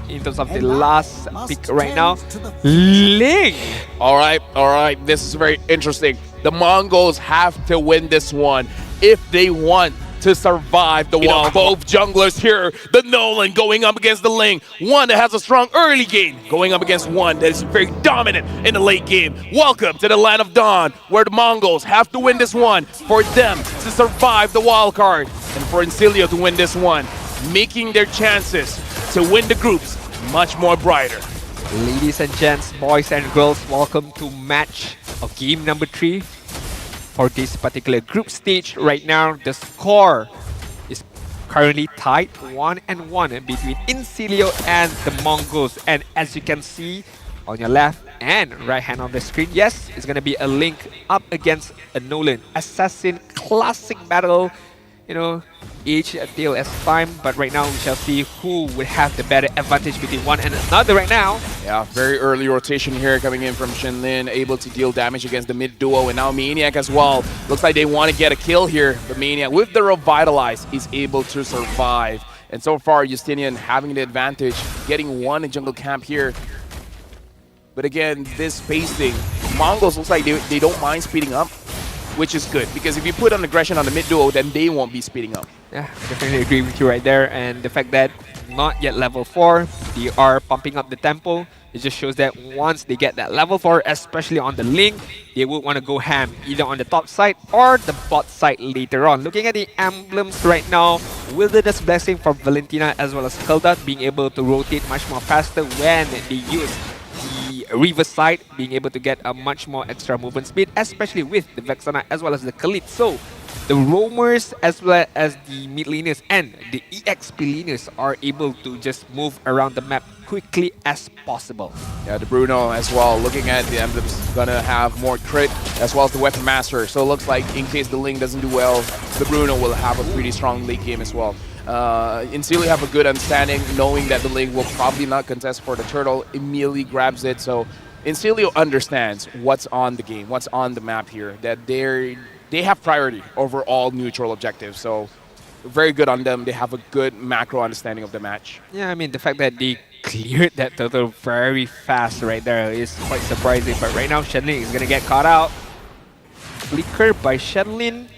in terms of the last pick right now. Ling! All right. This is very interesting. The Mongols have to win this one if they want to survive the wall. Both junglers here. The Nolan going up against the Ling. One that has a strong early game going up against one that is very dominant in the late game. Welcome to the Land of Dawn, where the Mongols have to win this one for them to survive the wild card and for INSILIO to win this one, making their chances to win the groups much more brighter. Ladies and gents, boys and girls, welcome to match of game number 3 for this particular group stage. Right now, the score is currently tied 1-1 between INSILIO and the Mongols. And as you can see on your left and right hand on the screen, yes, it's gonna be a Link up against a Nolan. Assassin classic battle. You know, each deal as time, but right now we shall see who would have the better advantage between one and another right now. Yeah, very early rotation here coming in from Shenlin, able to deal damage against the mid duo, and now Maniac as well. Looks like they want to get a kill here, but Maniac with the Revitalize is able to survive. And so far, Justinian having the advantage, getting one in jungle camp here. But again, this spacing, Mongols looks like they don't mind speeding up, which is good, because if you put an aggression on the mid duo, then they won't be speeding up. Yeah, definitely agree with you right there. And the fact that not yet level 4, they are pumping up the tempo. It just shows that once they get that level 4, especially on the Link, they would want to go ham either on the top side or the bot side later on. Looking at the emblems right now, Wilderness Blessing for Valentina as well as Kelda being able to rotate much more faster when they use the reverse side, being able to get a much more extra movement speed, especially with the Vexana as well as the Khalid. So the roamers as well as the mid laners and the EXP laners are able to just move around the map quickly as possible. Yeah, the Bruno as well, looking at the emblems, gonna have more crit as well as the Weapon Master. So it looks like in case the Link doesn't do well, the Bruno will have a pretty strong late game as well. INSILIO have a good understanding, knowing that the Link will probably not contest for the turtle, immediately grabs it. So INSILIO understands what's on the game, what's on the map here, that they have priority over all neutral objectives. So very good on them. They have a good macro understanding of the match. Yeah, I mean, the fact that they cleared that turtle very fast right there is quite surprising. But right now, Shenlin is going to get caught out. Flicker by Shenlin.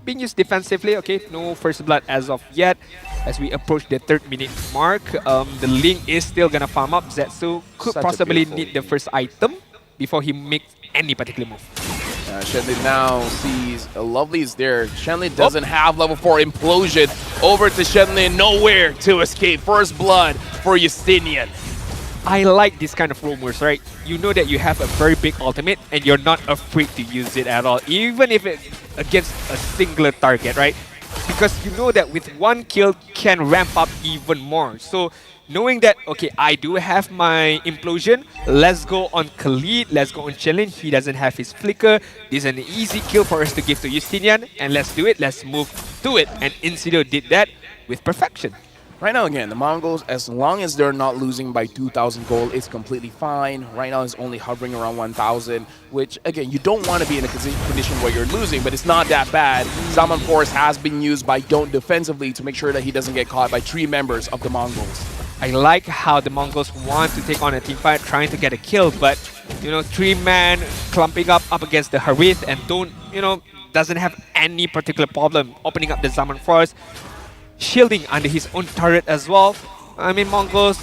Being used defensively, okay, no first blood as of yet. As we approach the 3rd minute mark, the Link is still gonna farm up. Zetsu could possibly need the first item before he makes any particular move. Shenlin now sees Lovely is there. Shenlin doesn't have level 4 implosion. Over to Shenlin, nowhere to escape. First blood for Justinian. I like this kind of roamers, right? You know that you have a very big ultimate and you're not afraid to use it at all, even if it's against a singular target, right? Because you know that with one kill can ramp up even more. So knowing that, okay, I do have my implosion, let's go on Khalid, let's go on Shenlin, he doesn't have his flicker, this is an easy kill for us to give to Justinian, and let's do it, let's move to it. And INSILIO did that with perfection. Right now, again, the Mongols, as long as they're not losing by 2,000 gold, it's completely fine. Right now, it's only hovering around 1,000, which, again, you don't want to be in a condition where you're losing, but it's not that bad. Zaman Force has been used by Don't defensively to make sure that he doesn't get caught by 3 members of the Mongols. I like how the Mongols want to take on a team fight, trying to get a kill, but, you know, 3-man clumping up against the Harith and Don't, you know, doesn't have any particular problem opening up the Zaman Force. Shielding under his own turret as well. I mean, Mongols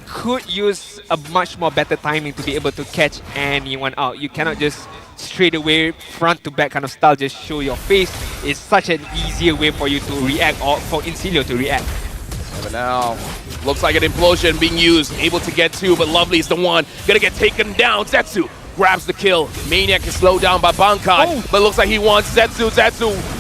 could use a much more better timing to be able to catch anyone out. You cannot just straight away front to back kind of style just show your face. It's such an easier way for you to react, or for INSILIO to react. Yeah, but now looks like an implosion being used, able to get 2, but Lovely is the one gonna get taken down. Zetsu grabs the kill. Maniac is slowed down by Bankai, but looks like he wants Zetsu,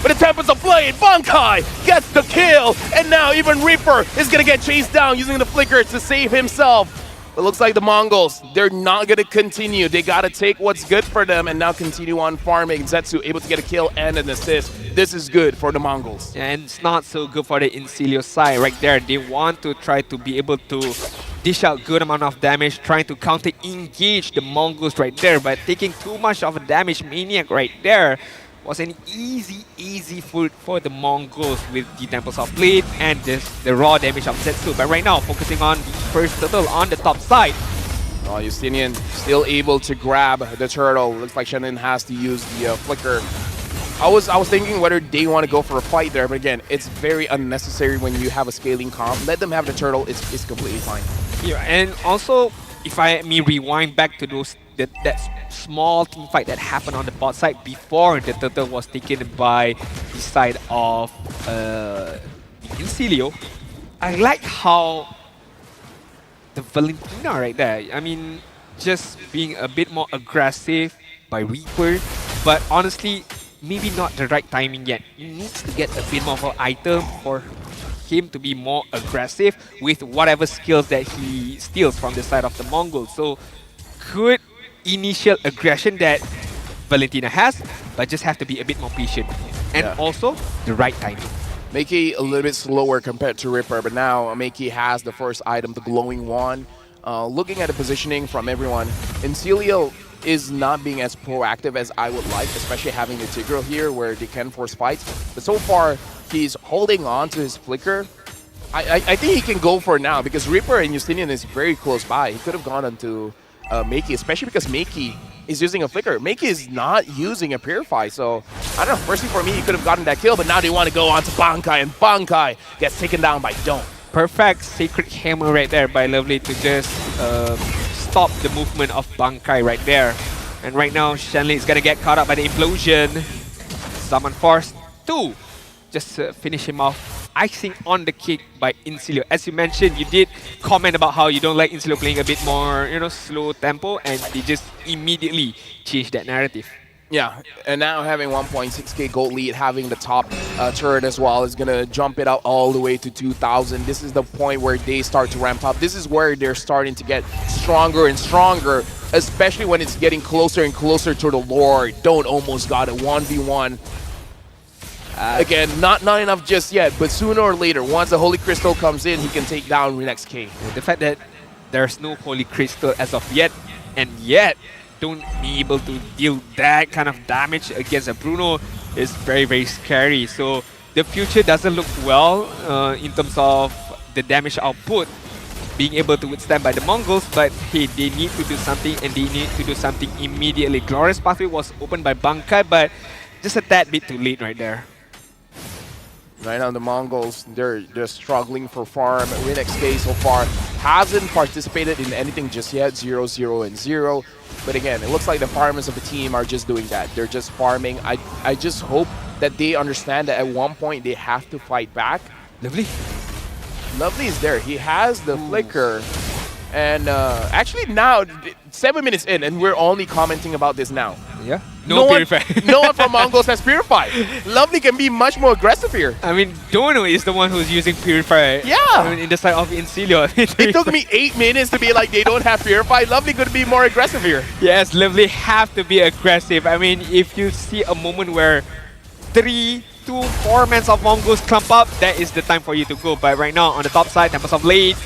but the Tempest of Flame. Bankai gets the kill, and now even Reaper is gonna get chased down using the flicker to save himself. But looks like the Mongols, they're not gonna continue. They gotta take what's good for them and now continue on farming. Zetsu able to get a kill and an assist. This is good for the Mongols. And it's not so good for the INSILIO side right there. They want to try to be able to dish out good amount of damage, trying to counter engage the Mongols right there, but taking too much of a damage. Maniac right there was an easy food for the Mongols with the Temples of Blade and just the raw damage of Zetsu. But right now, focusing on the first turtle on the top side. Justinian still able to grab the turtle. Looks like Shannon has to use the flicker. I was thinking whether they want to go for a fight there, but again, it's very unnecessary when you have a scaling comp. Let them have the turtle. It's completely fine. Yeah, and also, if I may rewind back to that small team fight that happened on the bot side before the turtle was taken by the side of INSILIO, I like how the Valentina right there, I mean, just being a bit more aggressive by Reaper, but honestly, maybe not the right timing yet. He needs to get a bit more of an item for him to be more aggressive with whatever skills that he steals from the side of the Mongols. So good initial aggression that Valentina has, but just have to be a bit more patient. And also the right timing. Meiki a little bit slower compared to Ripper, but now Meiki has the first item, the glowing wand. Looking at the positioning from everyone, INSILIO is not being as proactive as I would like, especially having the Tigreal here where they can force fights. But so far, he's holding on to his flicker. I think he can go for it now because Reaper and Justinian is very close by. He could have gone onto Meiki, especially because Meiki is using a flicker. Meiki is not using a Purify, so I don't know. Firstly, for me, he could have gotten that kill, but now they want to go on to Bankai, and Bankai gets taken down by Dome. Perfect Sacred Hammer right there by Lovely to just stop the movement of Bankai right there. And right now, Shanley is going to get caught up by the implosion. Summon Force 2. Just finish him off. Icing on the cake by INSILIO. As you mentioned, you did comment about how you don't like INSILIO playing a bit more, you know, slow tempo, and they just immediately changed that narrative. Yeah, and now having 1.6k gold lead, having the top turret as well is going to jump it out all the way to 2,000. This is the point where they start to ramp up. This is where they're starting to get stronger and stronger, especially when it's getting closer and closer to the Lord. Don't almost got a 1v1. Again, not enough just yet, but sooner or later, once the Holy Crystal comes in, he can take down Renex K. The fact that there's no Holy Crystal as of yet, and yet don't be able to deal that kind of damage against a Bruno is very scary. So the future doesn't look well in terms of the damage output being able to withstand by the Mongols, but hey, they need to do something, and they need to do something immediately. Glorious Pathway was opened by Bankai, but just a tad bit too late right there. Right now, the Mongols, they're struggling for farm. WinXK so far hasn't participated in anything just yet, 0, 0, and 0. But again, it looks like the farmers of the team are just doing that. They're just farming. I just hope that they understand that at one point they have to fight back. Lovely. Lovely is there. He has the flicker. And actually now, 7 minutes in, and we're only commenting about this now. Yeah. No Purify. No one from Mongols has Purify. Lovely can be much more aggressive here. I mean, Dono is the one who's using Purify. Yeah. I mean, in the side of INSILIO. It took me 8 minutes to be like, they don't have Purify. Lovely could be more aggressive here. Yes, Lovely have to be aggressive. I mean, if you see a moment where 3, 2, 4 men of Mongols clump up, that is the time for you to go. But right now, on the top side, Tempest of Blade.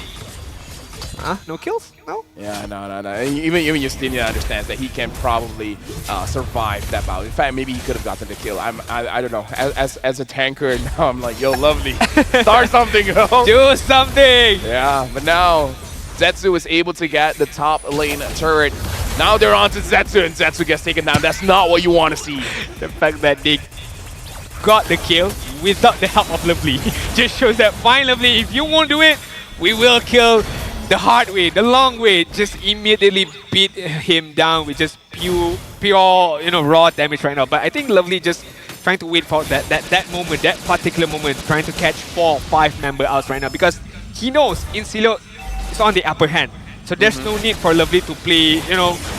No kills? No? Yeah, no. Even Justinian understands that he can probably survive that bout. In fact, maybe he could have gotten the kill. I don't know. As a tanker, now I'm like, yo, Lovely, start something, yo. Do something! Yeah, but now Zetsu is able to get the top lane turret. Now they're on to Zetsu, and Zetsu gets taken down. That's not what you want to see. The fact that they got the kill without the help of Lovely just shows that, fine, Lovely, if you won't do it, we will kill the hard way, the long way. Just immediately beat him down with just pure raw damage right now. But I think Lovely just trying to wait for that moment, that particular moment, trying to catch 4 or 5 member outs right now, because he knows INSILIO is on the upper hand. So there's no need for Lovely to play,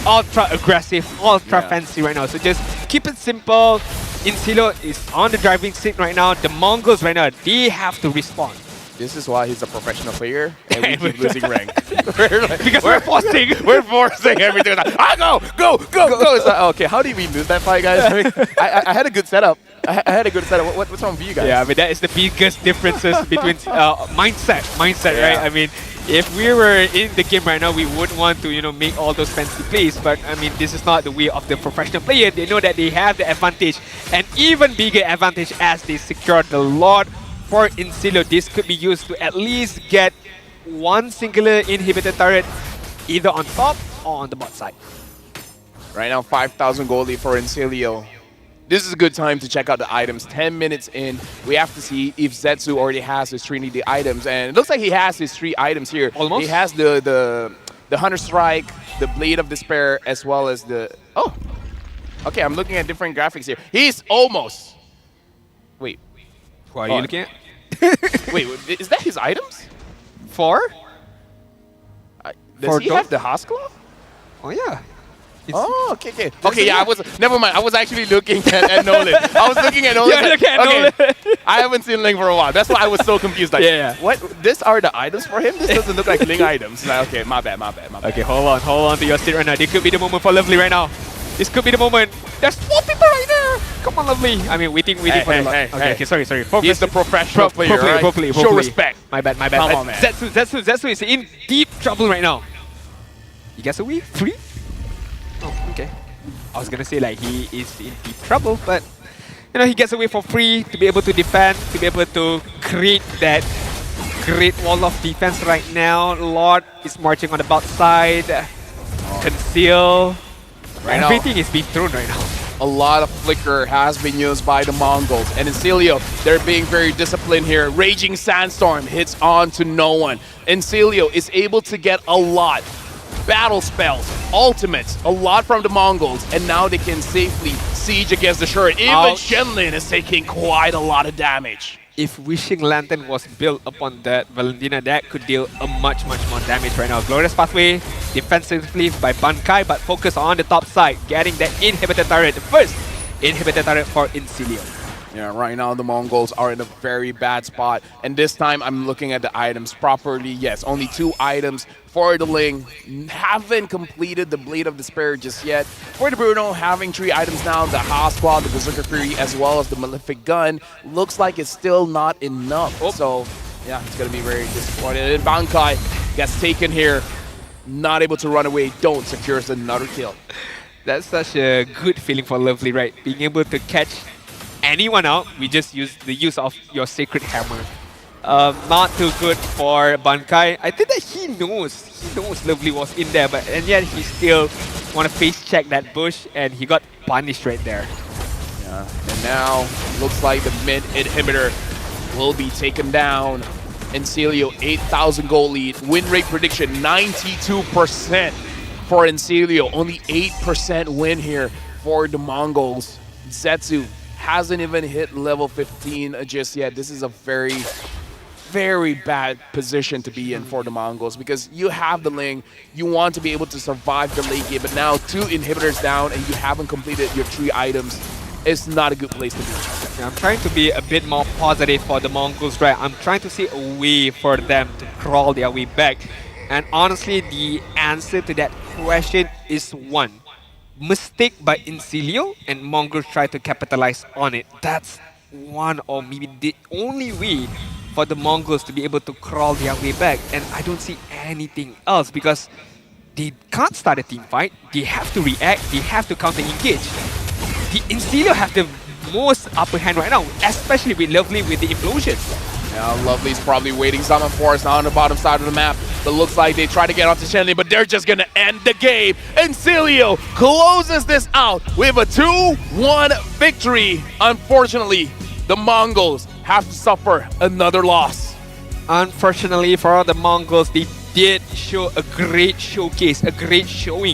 ultra aggressive, ultra fancy right now. So just keep it simple. INSILIO is on the driving seat right now. The Mongols right now, they have to respond. This is why he's a professional player, and we keep losing rank. Because we're forcing. We're forcing everything. Like, go! It's like, okay, how did we lose that fight, guys? I mean, I had a good setup. I had a good setup. What's wrong with you guys? Yeah, I mean, that is the biggest differences between mindset, right? I mean, If we were in the game right now, we would want to, make all those fancy plays. But I mean, this is not the way of the professional player. They know that they have the advantage, and even bigger advantage as they secure the Lord for INSILIO. This could be used to at least get one singular inhibitor turret, either on top or on the bot side. Right now, 5,000 gold lead for INSILIO. This is a good time to check out the items. 10 minutes in, we have to see if Zetsu already has his Trinity items. And it looks like he has his 3 items here. Almost. He has the Hunter Strike, the Blade of Despair, as well as the... Oh! Okay, I'm looking at different graphics here. He's almost... Wait. Who are you looking at? Wait, is that his items? 4? Does he have the Haskell? Oh, yeah. Oh, okay. Okay, yeah, never mind. I was actually looking at Nolan. I was looking at Nolan. Nolan. I haven't seen Ling for a while. That's why I was so confused. Like, yeah. What? These are the items for him? This doesn't look like Ling items. Like, okay, my bad. Okay, hold on to your seat right now. This could be the moment for Lovely right now. This could be the moment. There's 4 people right there. Come on, Lovely. I mean, waiting for the okay, sorry. He's the professional player, right? Pro player. Show respect. My bad. Come on, man. Zetsu is in deep trouble right now. He gets away free? Oh, okay. I was gonna say like he is in deep trouble, but he gets away for free to be able to defend, to be able to create that great wall of defense right now. Lord is marching on the bot side. Conceal. Right Everything is being thrown right now. A lot of flicker has been used by the Mongols. And INSILIO, they're being very disciplined here. Raging Sandstorm hits on to no one. INSILIO is able to get a lot. Battle spells, ultimates, a lot from the Mongols, and now they can safely siege against the turret. Even Shenlin is taking quite a lot of damage. If Wishing Lantern was built upon that Valentina, that could deal a much more damage right now. Glorious Pathway, defensively by Bankai, but focus on the top side, getting that inhibitor turret, the first inhibitor turret for INSILIO. Yeah, right now the Mongols are in a very bad spot. And this time I'm looking at the items properly. Yes, only 2 items for the Ling. Haven't completed the Blade of Despair just yet. For the Bruno, having 3 items now, the Haskell, the Berserker Fury, as well as the Malefic Gun. Looks like it's still not enough. So, yeah, it's going to be very disappointed. And Bankai gets taken here. Not able to run away. Don't secures another kill. That's such a good feeling for Lovely, right? Being able to catch anyone out, we just use the use of your Sacred Hammer. Not too good for Bankai. I think that he knows Lovely was in there, and yet he still want to face check that bush, and he got punished right there. Yeah, and now looks like the mid inhibitor will be taken down. INSILIO 8,000 gold lead. Win rate prediction 92% for INSILIO. Only 8% win here for the Mongols. Zetsu hasn't even hit level 15 just yet. This is a very, very bad position to be in for the Mongols because you have the Ling, you want to be able to survive the late game, but now 2 inhibitors down and you haven't completed your 3 items. It's not a good place to be. Yeah, I'm trying to be a bit more positive for the Mongols, right? I'm trying to see a way for them to crawl their way back. And honestly, the answer to that question is 1. Mistake by INSILIO, and Mongols try to capitalize on it. That's one or maybe the only way for the Mongols to be able to crawl their way back. And I don't see anything else because they can't start a team fight. They have to react. They have to counter-engage. The INSILIO have the most upper hand right now, especially with Lovely with the implosion. Yeah, Lovely's probably waiting Summon Force now on the bottom side of the map. But looks like they try to get onto Shenlin, but they're just going to end the game. INSILIO closes this out with a 2-1 victory. Unfortunately, the Mongols have to suffer another loss. Unfortunately for the Mongols, they did show a great showcase, a great showing